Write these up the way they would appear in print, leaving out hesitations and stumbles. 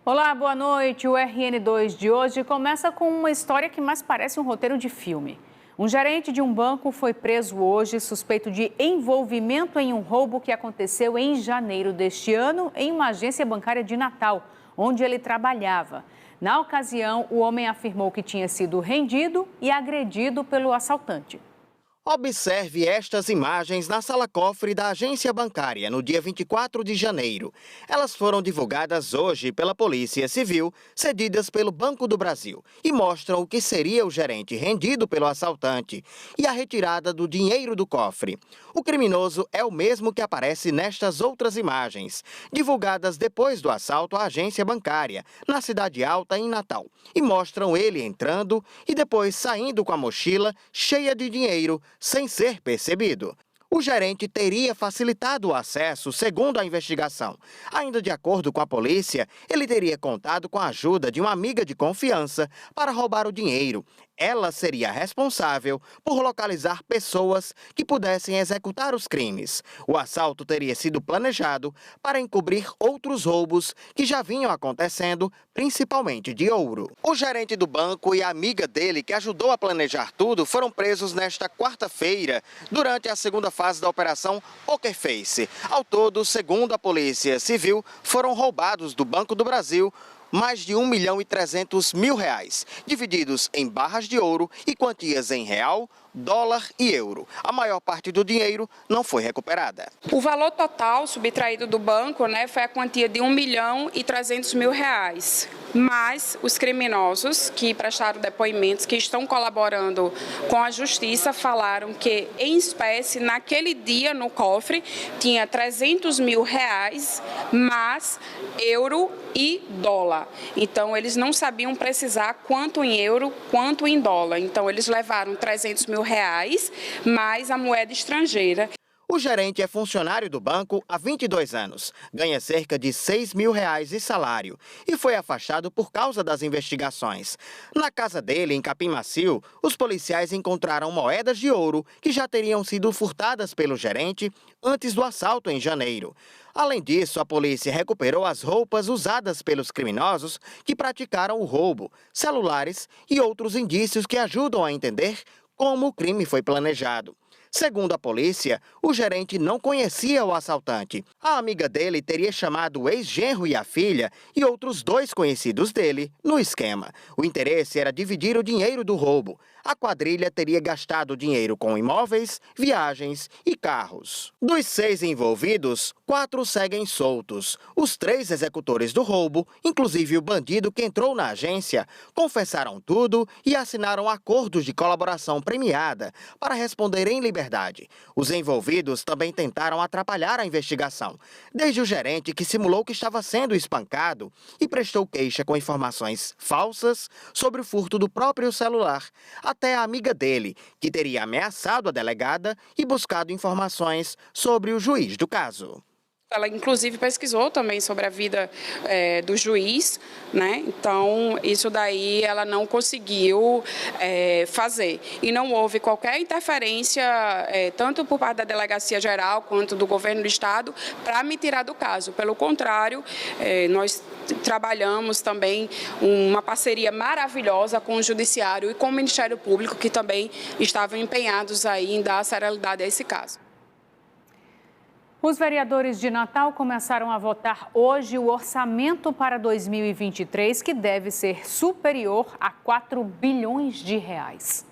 Olá, boa noite. O RN2 de hoje começa com uma história que mais parece um roteiro de filme. Um gerente de um banco foi preso hoje, suspeito de envolvimento em um roubo que aconteceu em janeiro deste ano em uma agência bancária de Natal, onde ele trabalhava. Na ocasião, o homem afirmou que tinha sido rendido e agredido pelo assaltante. Observe estas imagens na sala-cofre da agência bancária no dia 24 de janeiro. Elas foram divulgadas hoje pela Polícia Civil, cedidas pelo Banco do Brasil, e mostram o que seria o gerente rendido pelo assaltante e a retirada do dinheiro do cofre. O criminoso é o mesmo que aparece nestas outras imagens, divulgadas depois do assalto à agência bancária, na Cidade Alta, em Natal, e mostram ele entrando e depois saindo com a mochila cheia de dinheiro, sem ser percebido. O gerente teria facilitado o acesso, segundo a investigação. Ainda de acordo com a polícia, ele teria contado com a ajuda de uma amiga de confiança para roubar o dinheiro. Ela seria responsável por localizar pessoas que pudessem executar os crimes. O assalto teria sido planejado para encobrir outros roubos que já vinham acontecendo, principalmente de ouro. O gerente do banco e a amiga dele, que ajudou a planejar tudo, foram presos nesta quarta-feira, durante a segunda fase da Operação Poker Face. Ao todo, segundo a Polícia Civil, foram roubados do Banco do Brasil mais de R$1.300.000, divididos em barras de ouro e quantias em real, dólar e euro. A maior parte do dinheiro não foi recuperada. O valor total subtraído do banco, foi a quantia de R$1.300.000. Mas os criminosos que prestaram depoimentos, que estão colaborando com a justiça, falaram que, em espécie, naquele dia no cofre, tinha R$300.000, mais euro e dólar. Então, eles não sabiam precisar quanto em euro, quanto em dólar. Então, eles levaram R$300.000 mais a moeda estrangeira. O gerente é funcionário do banco há 22 anos, ganha cerca de R$6.000 de salário e foi afastado por causa das investigações. Na casa dele, em Capim Macio, os policiais encontraram moedas de ouro que já teriam sido furtadas pelo gerente antes do assalto em janeiro. Além disso, a polícia recuperou as roupas usadas pelos criminosos que praticaram o roubo, celulares e outros indícios que ajudam a entender como o crime foi planejado. Segundo a polícia, o gerente não conhecia o assaltante. A amiga dele teria chamado o ex-genro e a filha e outros 2 conhecidos dele no esquema. O interesse era dividir o dinheiro do roubo. A quadrilha teria gastado dinheiro com imóveis, viagens e carros. Dos 6 envolvidos, 4 seguem soltos. Os 3 executores do roubo, inclusive o bandido que entrou na agência, confessaram tudo e assinaram acordos de colaboração premiada para responder em liberdade. Os envolvidos também tentaram atrapalhar a investigação, desde o gerente que simulou que estava sendo espancado e prestou queixa com informações falsas sobre o furto do próprio celular, até a amiga dele, que teria ameaçado a delegada e buscado informações sobre o juiz do caso. Ela, inclusive, pesquisou também sobre a vida do juiz, Então, isso daí ela não conseguiu fazer. E não houve qualquer interferência, tanto por parte da Delegacia Geral quanto do Governo do Estado, para me tirar do caso. Pelo contrário, nós trabalhamos também uma parceria maravilhosa com o Judiciário e com o Ministério Público, que também estavam empenhados aí em dar celeridade a esse caso. Os vereadores de Natal começaram a votar hoje o orçamento para 2023, que deve ser superior a R$4 bilhões.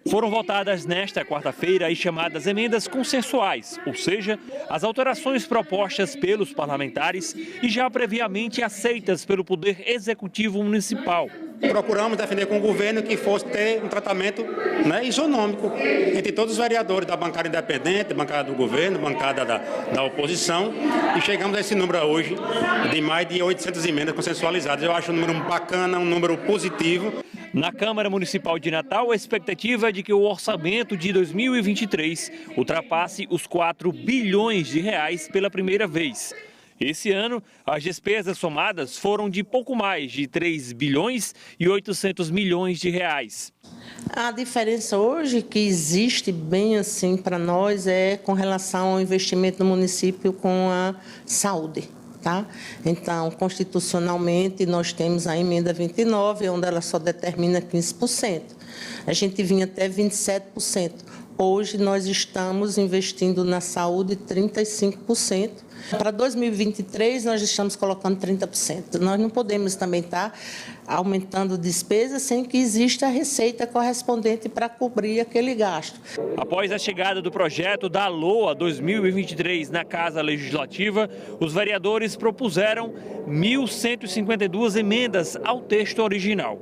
Foram votadas nesta quarta-feira as chamadas emendas consensuais, ou seja, as alterações propostas pelos parlamentares e já previamente aceitas pelo Poder Executivo Municipal. Procuramos defender com o governo que fosse ter um tratamento isonômico entre todos os vereadores da bancada independente, bancada do governo, bancada da oposição, e chegamos a esse número hoje de mais de 800 emendas consensualizadas. Eu acho um número bacana, um número positivo. Na Câmara Municipal de Natal, a expectativa é de que o orçamento de 2023 ultrapasse os R$4 bilhões pela primeira vez. Esse ano, as despesas somadas foram de pouco mais de R$3 bilhões e 800 milhões. A diferença hoje que existe bem assim para nós é com relação ao investimento do município com a saúde. tá? Então, constitucionalmente, nós temos a emenda 29, onde ela só determina 15%. A gente vinha até 27%. Hoje, nós estamos investindo na saúde 35%. Para 2023, nós estamos colocando 30%. Nós não podemos também estar aumentando despesas sem que exista a receita correspondente para cobrir aquele gasto. Após a chegada do projeto da LOA 2023 na Casa Legislativa, os vereadores propuseram 1.152 emendas ao texto original.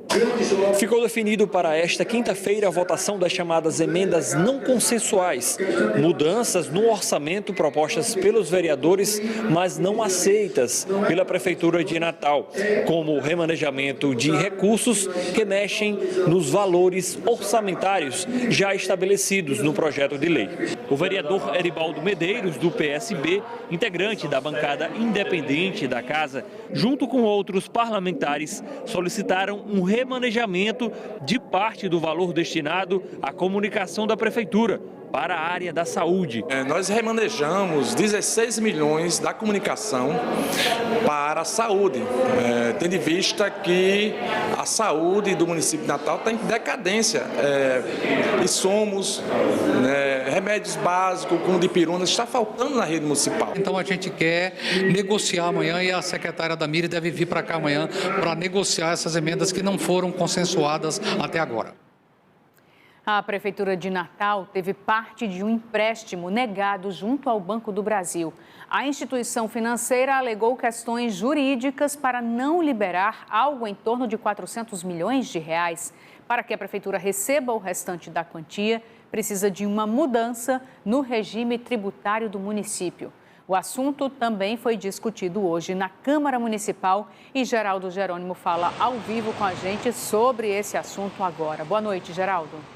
Ficou definido para esta quinta-feira a votação das chamadas emendas não consensuais, mudanças no orçamento propostas pelos vereadores, mas não aceitas pela Prefeitura de Natal, como o remanejamento de recursos que mexem nos valores orçamentários já estabelecidos no projeto de lei. O vereador Eribaldo Medeiros, do PSB, integrante da bancada independente da Casa, junto com outros parlamentares, solicitaram um remanejamento de parte do valor destinado à comunicação da Prefeitura para a área da saúde. Nós remanejamos 16 milhões da comunicação para a saúde, tendo em vista que a saúde do município de Natal está em decadência. Insumos, remédios básicos, como dipirona, está faltando na rede municipal. Então a gente quer negociar amanhã e a secretária da Miri deve vir para cá amanhã para negociar essas emendas que não foram consensuadas até agora. A Prefeitura de Natal teve parte de um empréstimo negado junto ao Banco do Brasil. A instituição financeira alegou questões jurídicas para não liberar algo em torno de 400 milhões de reais. Para que a Prefeitura receba o restante da quantia, precisa de uma mudança no regime tributário do município. O assunto também foi discutido hoje na Câmara Municipal e Geraldo Jerônimo fala ao vivo com a gente sobre esse assunto agora. Boa noite, Geraldo.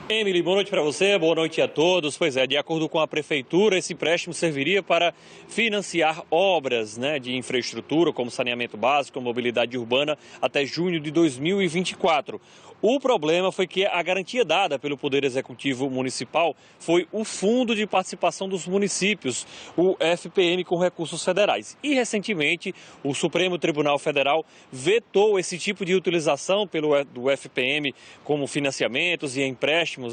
Emily, boa noite para você, boa noite a todos. Pois é, de acordo com a Prefeitura, esse empréstimo serviria para financiar obras de infraestrutura, como saneamento básico, mobilidade urbana, até junho de 2024. O problema foi que a garantia dada pelo Poder Executivo Municipal foi o Fundo de Participação dos Municípios, o FPM, com recursos federais. E, recentemente, o Supremo Tribunal Federal vetou esse tipo de utilização do FPM como financiamentos e empréstimos.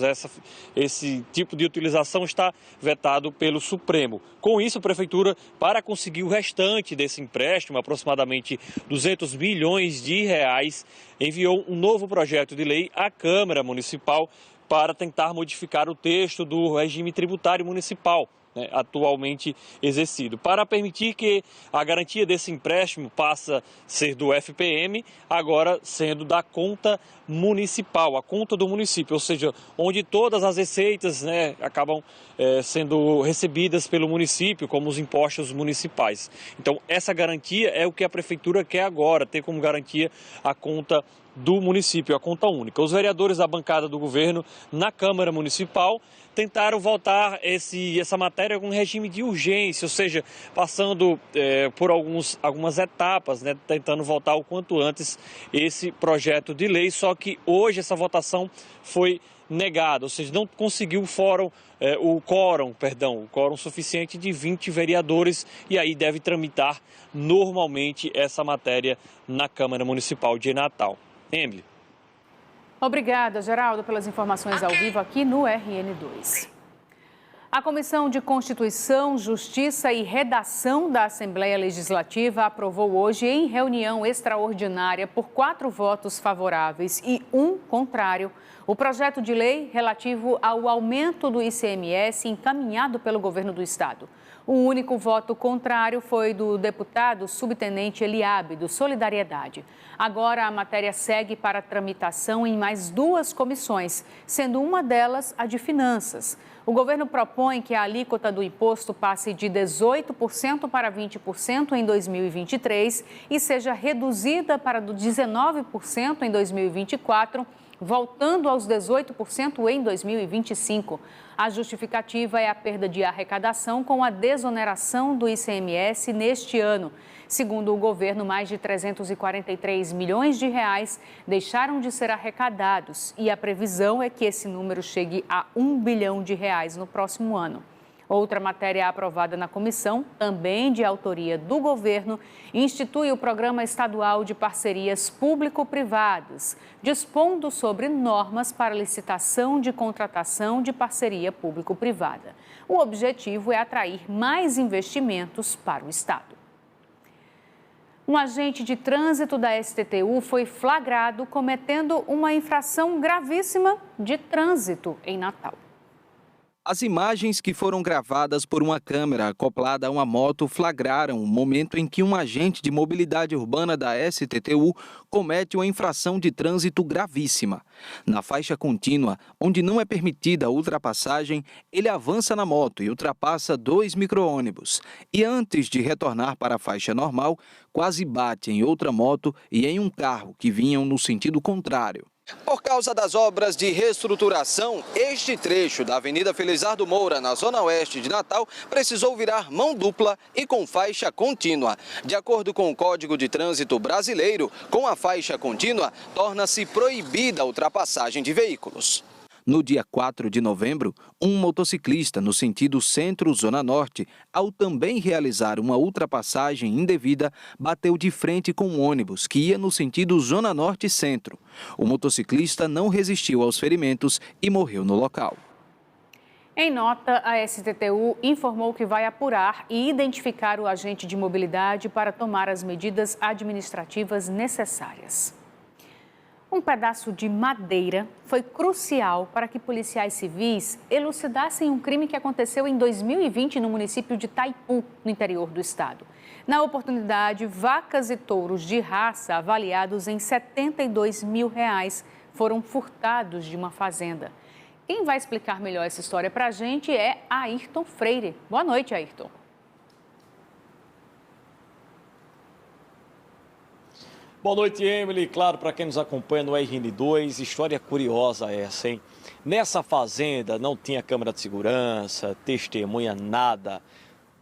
Esse tipo de utilização está vetado pelo Supremo. Com isso, a Prefeitura, para conseguir o restante desse empréstimo, aproximadamente 200 milhões de reais, enviou um novo projeto de lei à Câmara Municipal para tentar modificar o texto do regime tributário municipal, atualmente exercido, para permitir que a garantia desse empréstimo passe a ser do FPM, agora sendo da conta municipal, a conta do município, ou seja, onde todas as receitas acabam sendo recebidas pelo município, como os impostos municipais. Então, essa garantia é o que a Prefeitura quer agora, ter como garantia a conta do município, a conta única. Os vereadores da bancada do governo na Câmara Municipal tentaram voltar essa matéria com um regime de urgência, ou seja, passando por algumas etapas, tentando votar o quanto antes esse projeto de lei, só que hoje essa votação foi negada, ou seja, não conseguiu o quórum suficiente de 20 vereadores e aí deve tramitar normalmente essa matéria na Câmara Municipal de Natal. Emily. Obrigada, Geraldo, pelas informações ao vivo aqui no RN2. A Comissão de Constituição, Justiça e Redação da Assembleia Legislativa aprovou hoje, em reunião extraordinária, por 4 votos favoráveis e 1 contrário, o projeto de lei relativo ao aumento do ICMS encaminhado pelo governo do Estado. O único voto contrário foi do deputado subtenente Eliabe, do Solidariedade. Agora a matéria segue para tramitação em mais 2 comissões, sendo uma delas a de Finanças. O governo propõe que a alíquota do imposto passe de 18% para 20% em 2023 e seja reduzida para 19% em 2024, voltando aos 18% em 2025. A justificativa é a perda de arrecadação com a desoneração do ICMS neste ano. Segundo o governo, mais de 343 milhões de reais deixaram de ser arrecadados e a previsão é que esse número chegue a 1 bilhão de reais no próximo ano. Outra matéria aprovada na comissão, também de autoria do governo, institui o Programa Estadual de Parcerias Público-Privadas, dispondo sobre normas para licitação de contratação de parceria público-privada. O objetivo é atrair mais investimentos para o Estado. Um agente de trânsito da STTU foi flagrado cometendo uma infração gravíssima de trânsito em Natal. As imagens que foram gravadas por uma câmera acoplada a uma moto flagraram o momento em que um agente de mobilidade urbana da STTU comete uma infração de trânsito gravíssima. Na faixa contínua, onde não é permitida a ultrapassagem, ele avança na moto e ultrapassa 2 micro-ônibus. E antes de retornar para a faixa normal, quase bate em outra moto e em um carro que vinham no sentido contrário. Por causa das obras de reestruturação, este trecho da Avenida Felizardo Moura, na zona oeste de Natal, precisou virar mão dupla e com faixa contínua. De acordo com o Código de Trânsito Brasileiro, com a faixa contínua, torna-se proibida a ultrapassagem de veículos. No dia 4 de novembro, um motociclista no sentido centro-zona norte, ao também realizar uma ultrapassagem indevida, bateu de frente com um ônibus que ia no sentido zona norte-centro. O motociclista não resistiu aos ferimentos e morreu no local. Em nota, a STTU informou que vai apurar e identificar o agente de mobilidade para tomar as medidas administrativas necessárias. Um pedaço de madeira foi crucial para que policiais civis elucidassem um crime que aconteceu em 2020 no município de Itaipu, no interior do estado. Na oportunidade, vacas e touros de raça avaliados em R$ 72 mil foram furtados de uma fazenda. Quem vai explicar melhor essa história para a gente é Ayrton Freire. Boa noite, Ayrton. Boa noite, Emily. Claro, para quem nos acompanha no RN2, história curiosa essa, hein? Nessa fazenda não tinha câmera de segurança, testemunha, nada.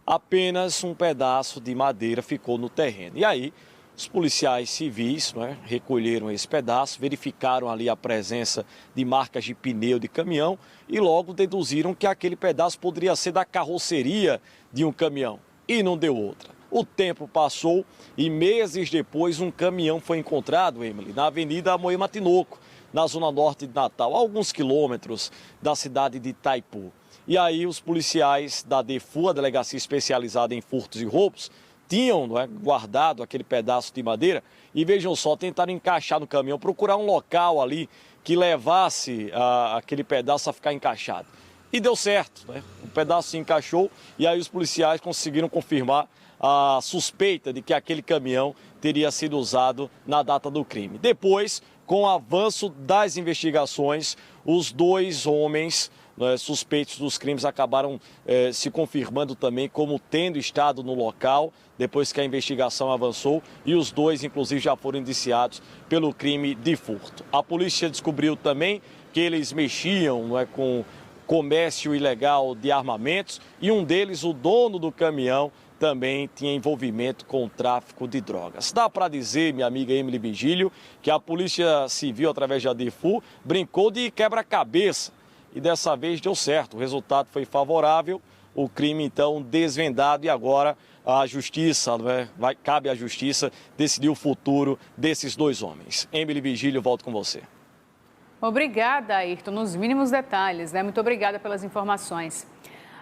Apenas um pedaço de madeira ficou no terreno. E aí, os policiais civis, recolheram esse pedaço, verificaram ali a presença de marcas de pneu de caminhão e logo deduziram que aquele pedaço poderia ser da carroceria de um caminhão. E não deu outra. O tempo passou e meses depois um caminhão foi encontrado, Emily, na Avenida Moema Tinoco, na zona norte de Natal, a alguns quilômetros da cidade de Itaipu. E aí os policiais da DEFU, a Delegacia Especializada em Furtos e Roubos, tinham guardado aquele pedaço de madeira e, vejam só, tentaram encaixar no caminhão, procurar um local ali que levasse aquele pedaço a ficar encaixado. E deu certo, o pedaço se encaixou e aí os policiais conseguiram confirmar a suspeita de que aquele caminhão teria sido usado na data do crime. Depois, com o avanço das investigações, os dois homens suspeitos dos crimes acabaram se confirmando também como tendo estado no local, depois que a investigação avançou, e os dois, inclusive, já foram indiciados pelo crime de furto. A polícia descobriu também que eles mexiam com comércio ilegal de armamentos e um deles, o dono do caminhão, também tinha envolvimento com o tráfico de drogas. Dá para dizer, minha amiga Emily Vigílio, que a Polícia Civil, através da DEFU, brincou de quebra-cabeça e dessa vez deu certo. O resultado foi favorável, o crime então desvendado e agora a justiça, cabe à justiça decidir o futuro desses dois homens. Emily Vigílio, volto com você. Obrigada, Ayrton, nos mínimos detalhes, Muito obrigada pelas informações.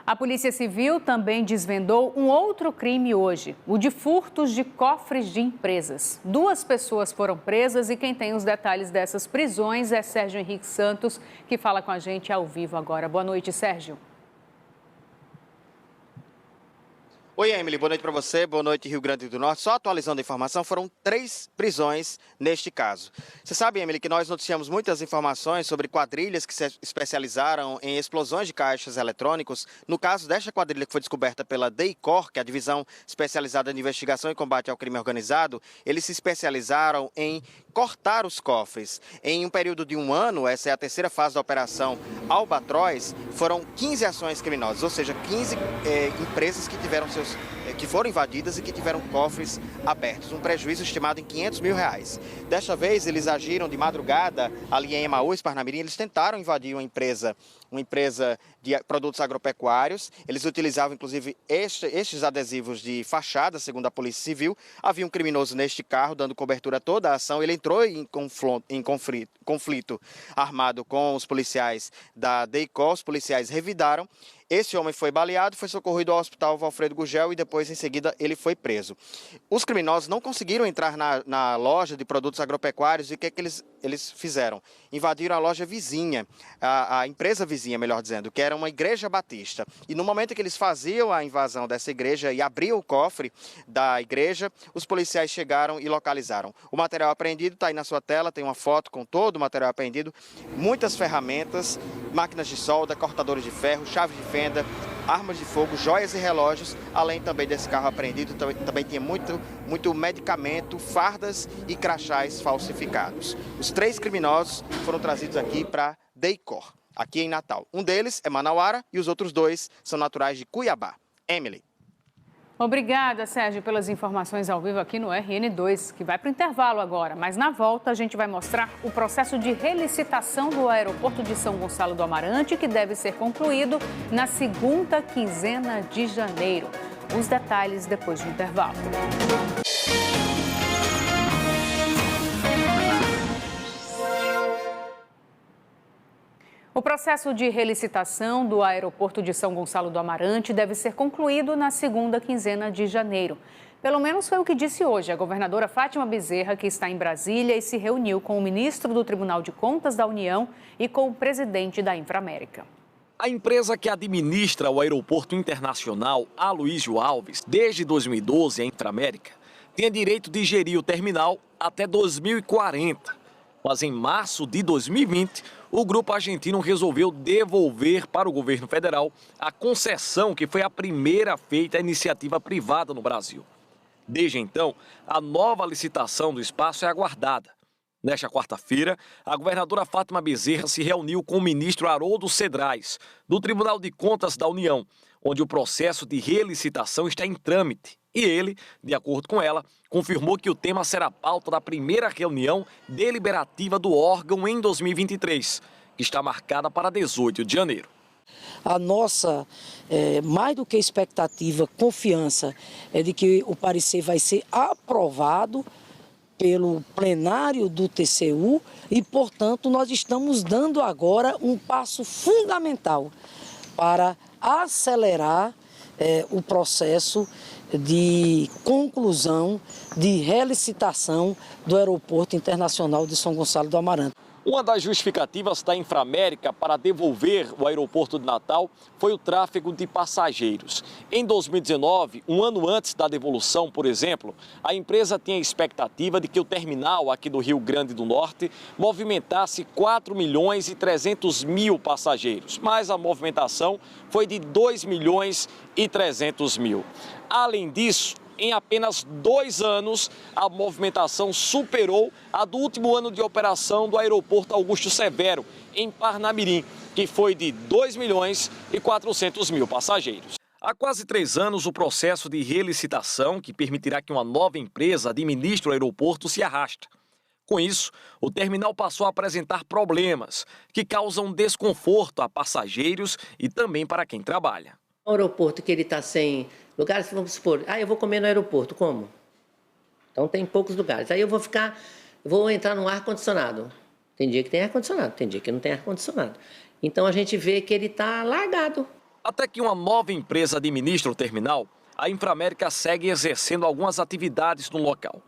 A Polícia Civil também desvendou um outro crime hoje, o de furtos de cofres de empresas. 2 pessoas foram presas e quem tem os detalhes dessas prisões é Sérgio Henrique Santos, que fala com a gente ao vivo agora. Boa noite, Sérgio. Oi, Emily, boa noite para você, boa noite, Rio Grande do Norte. Só atualizando a informação, foram 3 prisões neste caso. Você sabe, Emily, que nós noticiamos muitas informações sobre quadrilhas que se especializaram em explosões de caixas eletrônicos. No caso desta quadrilha que foi descoberta pela DEICOR, que é a Divisão Especializada de Investigação e Combate ao Crime Organizado, eles se especializaram em cortar os cofres. Em um período de 1 ano, essa é a 3ª fase da Operação Albatroz, foram 15 ações criminosas, ou seja, 15 empresas que foram invadidas e que tiveram cofres abertos, um prejuízo estimado em R$500 mil. Desta vez, eles agiram de madrugada ali em Emaús, Parnamirim, eles tentaram invadir uma empresa uma empresa de produtos agropecuários. Eles utilizavam, inclusive, estes adesivos de fachada, segundo a Polícia Civil. Havia um criminoso neste carro, dando cobertura a toda a ação. Ele entrou em conflito armado com os policiais da DEICOR. Os policiais revidaram. Esse homem foi baleado, foi socorrido ao hospital Valfredo Gugel e depois, em seguida, ele foi preso. Os criminosos não conseguiram entrar na loja de produtos agropecuários e o que eles fizeram? Invadiram a loja vizinha, a empresa vizinha, melhor dizendo, que era uma igreja batista. E no momento que eles faziam a invasão dessa igreja e abriam o cofre da igreja, os policiais chegaram e localizaram. O material apreendido está aí na sua tela, tem uma foto com todo o material apreendido, muitas ferramentas, máquinas de solda, cortadores de ferro, chaves de fenda, armas de fogo, joias e relógios, além também desse carro apreendido, também tinha muito medicamento, fardas e crachás falsificados. Os 3 criminosos foram trazidos aqui para DEICOR, aqui em Natal. Um deles é manauara e os outros 2 são naturais de Cuiabá. Emily. Obrigada, Sérgio, pelas informações ao vivo aqui no RN2, que vai para o intervalo agora. Mas na volta a gente vai mostrar o processo de relicitação do aeroporto de São Gonçalo do Amarante, que deve ser concluído na segunda quinzena de janeiro. Os detalhes depois do intervalo. O processo de relicitação do aeroporto de São Gonçalo do Amarante deve ser concluído na segunda quinzena de janeiro. Pelo menos foi o que disse hoje a governadora Fátima Bezerra, que está em Brasília e se reuniu com o ministro do Tribunal de Contas da União e com o presidente da Inframérica. A empresa que administra o aeroporto internacional Aloysio Alves, desde 2012, a Inframérica, tinha direito de gerir o terminal até 2040. Mas em março de 2020, o grupo argentino resolveu devolver para o governo federal a concessão que foi a primeira feita à iniciativa privada no Brasil. Desde então, a nova licitação do espaço é aguardada. Nesta quarta-feira, a governadora Fátima Bezerra se reuniu com o ministro Haroldo Cedrais, do Tribunal de Contas da União, onde o processo de relicitação está em trâmite. E ele, de acordo com ela, confirmou que o tema será pauta da primeira reunião deliberativa do órgão em 2023, que está marcada para 18 de janeiro. A nossa, mais do que expectativa, confiança, é de que o parecer vai ser aprovado pelo plenário do TCU e, portanto, nós estamos dando agora um passo fundamental para acelerar o processo de conclusão, de relicitação do Aeroporto Internacional de São Gonçalo do Amarante. Uma das justificativas da Inframérica para devolver o aeroporto de Natal foi o tráfego de passageiros. Em 2019, um ano antes da devolução, por exemplo, a empresa tinha a expectativa de que o terminal aqui do Rio Grande do Norte movimentasse 4.300.000 passageiros, mas a movimentação foi de 2.300.000. Além disso, em apenas 2 anos, a movimentação superou a do último ano de operação do aeroporto Augusto Severo, em Parnamirim, que foi de 2.400.000 passageiros. Há quase 3 anos, o processo de relicitação, que permitirá que uma nova empresa administre o aeroporto, se arrasta. Com isso, o terminal passou a apresentar problemas que causam desconforto a passageiros e também para quem trabalha. O aeroporto que ele está sem lugares, vamos supor, eu vou comer no aeroporto, como? Então tem poucos lugares. Aí eu vou entrar num ar-condicionado. Tem dia que tem ar-condicionado, tem dia que não tem ar-condicionado. Então a gente vê que ele está largado. Até que uma nova empresa administra o terminal, a Inframérica segue exercendo algumas atividades no local.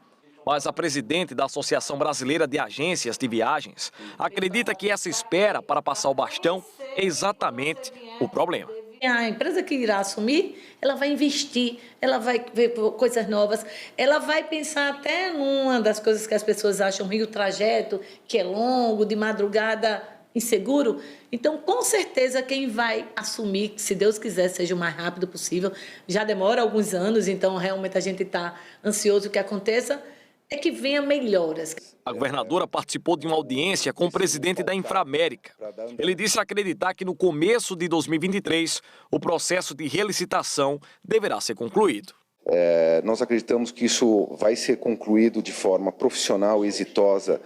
Mas a presidente da Associação Brasileira de Agências de Viagens acredita que essa espera para passar o bastão é exatamente o problema. A empresa que irá assumir, ela vai investir, ela vai ver coisas novas, ela vai pensar até numa das coisas que as pessoas acham ruim, o trajeto, que é longo, de madrugada, inseguro. Então, com certeza, quem vai assumir, se Deus quiser, seja o mais rápido possível, já demora alguns anos, então realmente a gente está ansioso que aconteça, é que venha melhoras. A governadora participou de uma audiência com o presidente da Inframérica. Ele disse acreditar que no começo de 2023, o processo de relicitação deverá ser concluído. Nós acreditamos que isso vai ser concluído de forma profissional e exitosa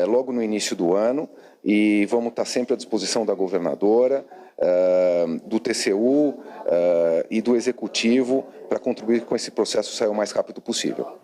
logo no início do ano e vamos estar sempre à disposição da governadora, do TCU e do Executivo para contribuir com esse processo sair o mais rápido possível.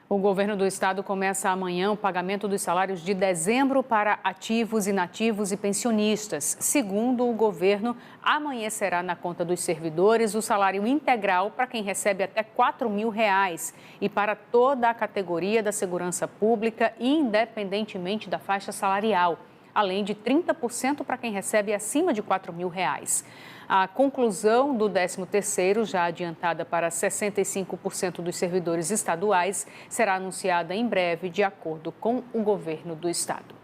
O governo do estado começa amanhã o pagamento dos salários de dezembro para ativos, inativos e pensionistas. Segundo o governo, amanhecerá na conta dos servidores o salário integral para quem recebe até R$ 4.000 e para toda a categoria da segurança pública, independentemente da faixa salarial, além de 30% para quem recebe acima de R$ 4.000. A conclusão do 13º, já adiantada para 65% dos servidores estaduais, será anunciada em breve, de acordo com o governo do estado.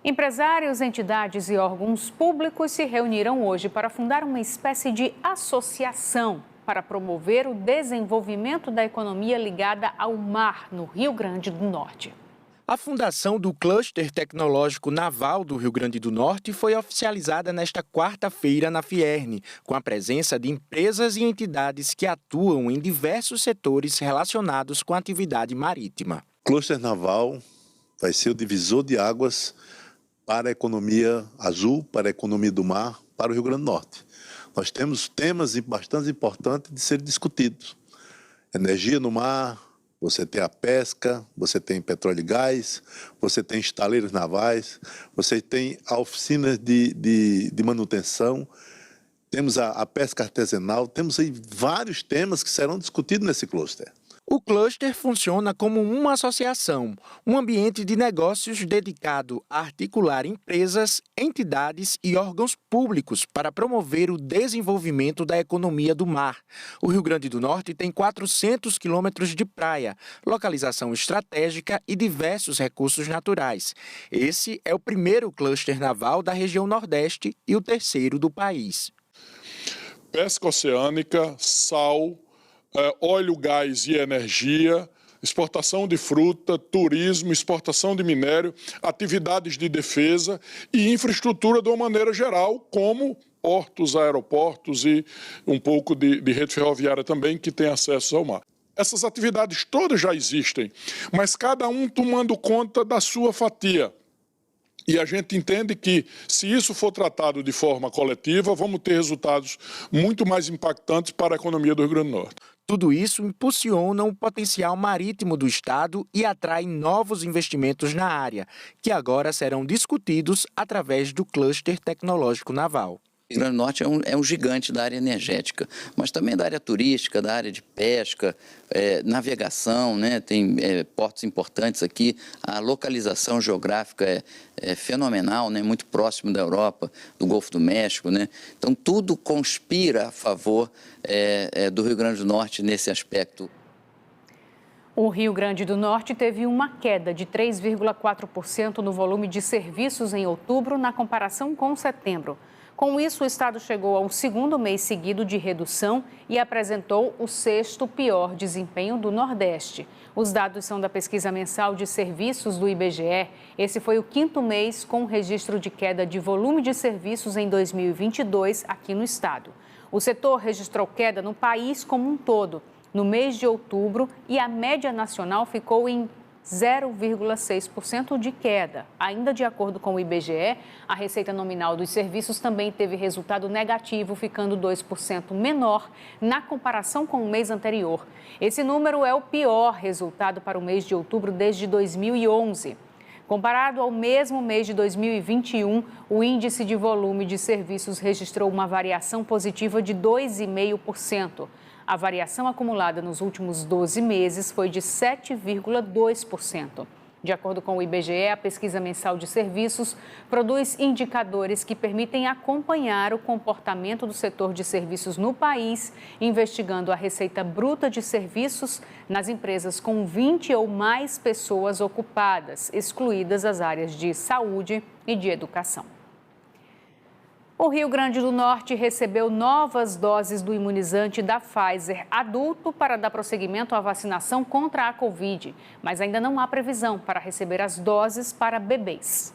Empresários, entidades e órgãos públicos se reuniram hoje para fundar uma espécie de associação para promover o desenvolvimento da economia ligada ao mar, no Rio Grande do Norte. A fundação do Cluster Tecnológico Naval do Rio Grande do Norte foi oficializada nesta quarta-feira na Fierne, com a presença de empresas e entidades que atuam em diversos setores relacionados com a atividade marítima. O Cluster Naval vai ser o divisor de águas para a economia azul, para a economia do mar, para o Rio Grande do Norte. Nós temos temas bastante importantes de serem discutidos. Energia no mar, você tem a pesca, você tem petróleo e gás, você tem estaleiros navais, você tem a oficina de manutenção, temos a pesca artesanal, temos aí vários temas que serão discutidos nesse cluster. O cluster funciona como uma associação, um ambiente de negócios dedicado a articular empresas, entidades e órgãos públicos para promover o desenvolvimento da economia do mar. O Rio Grande do Norte tem 400 quilômetros de praia, localização estratégica e diversos recursos naturais. Esse é o primeiro cluster naval da região Nordeste e o terceiro do país. Pesca oceânica, sal, óleo, gás e energia, exportação de fruta, turismo, exportação de minério, atividades de defesa e infraestrutura de uma maneira geral, como portos, aeroportos e um pouco de rede ferroviária também, que tem acesso ao mar. Essas atividades todas já existem, mas cada um tomando conta da sua fatia. E a gente entende que, se isso for tratado de forma coletiva, vamos ter resultados muito mais impactantes para a economia do Rio Grande do Norte. Tudo isso impulsiona o potencial marítimo do estado e atrai novos investimentos na área, que agora serão discutidos através do Cluster Tecnológico Naval. O Rio Grande do Norte é um gigante da área energética, mas também da área turística, da área de pesca, navegação, né? Tem portos importantes aqui, a localização geográfica é fenomenal, né? Muito próximo da Europa, do Golfo do México, né? Então tudo conspira a favor do Rio Grande do Norte nesse aspecto. O Rio Grande do Norte teve uma queda de 3,4% no volume de serviços em outubro na comparação com setembro. Com isso, o estado chegou ao segundo mês seguido de redução e apresentou o sexto pior desempenho do Nordeste. Os dados são da pesquisa mensal de serviços do IBGE. Esse foi o quinto mês com registro de queda de volume de serviços em 2022 aqui no estado. O setor registrou queda no país como um todo, no mês de outubro, e a média nacional ficou em 0,6% de queda. Ainda de acordo com o IBGE, a receita nominal dos serviços também teve resultado negativo, ficando 2% menor na comparação com o mês anterior. Esse número é o pior resultado para o mês de outubro desde 2011. Comparado ao mesmo mês de 2021, o índice de volume de serviços registrou uma variação positiva de 2,5%. A variação acumulada nos últimos 12 meses foi de 7,2%. De acordo com o IBGE, a pesquisa mensal de serviços produz indicadores que permitem acompanhar o comportamento do setor de serviços no país, investigando a receita bruta de serviços nas empresas com 20 ou mais pessoas ocupadas, excluídas as áreas de saúde e de educação. O Rio Grande do Norte recebeu novas doses do imunizante da Pfizer adulto para dar prosseguimento à vacinação contra a Covid, mas ainda não há previsão para receber as doses para bebês.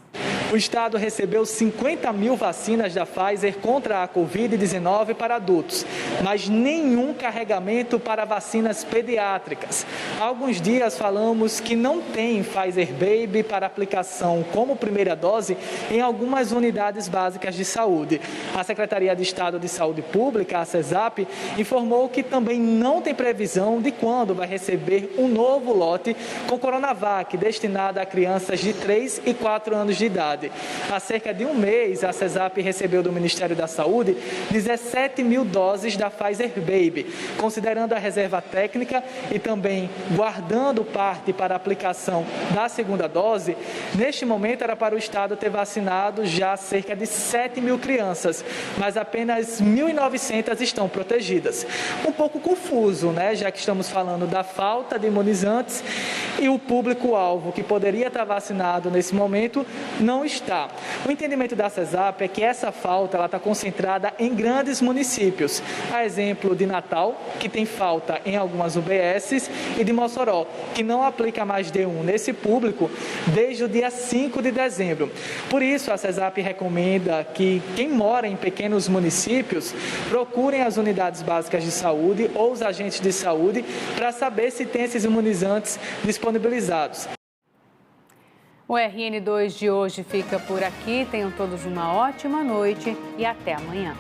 O estado recebeu 50 mil vacinas da Pfizer contra a Covid-19 para adultos, mas nenhum carregamento para vacinas pediátricas. Há alguns dias falamos que não tem Pfizer Baby para aplicação como primeira dose em algumas unidades básicas de saúde. A Secretaria de Estado de Saúde Pública, a CESAP, informou que também não tem previsão de quando vai receber um novo lote com Coronavac, destinado a crianças de 3 e 4 anos de idade. Há cerca de um mês, a CESAP recebeu do Ministério da Saúde 17 mil doses da Pfizer Baby. Considerando a reserva técnica e também guardando parte para a aplicação da segunda dose, neste momento era para o Estado ter vacinado já cerca de 7 mil crianças, mas apenas 1.900 estão protegidas. Um pouco confuso, né? Já que estamos falando da falta de imunizantes e o público-alvo que poderia estar vacinado nesse momento não está. O entendimento da CESAP é que essa falta está concentrada em grandes municípios, a exemplo de Natal, que tem falta em algumas UBSs, e de Mossoró, que não aplica mais D1 nesse público desde o dia 5 de dezembro. Por isso, a CESAP recomenda que quem mora em pequenos municípios procurem as unidades básicas de saúde ou os agentes de saúde para saber se tem esses imunizantes disponibilizados. O RN2 de hoje fica por aqui. Tenham todos uma ótima noite e até amanhã.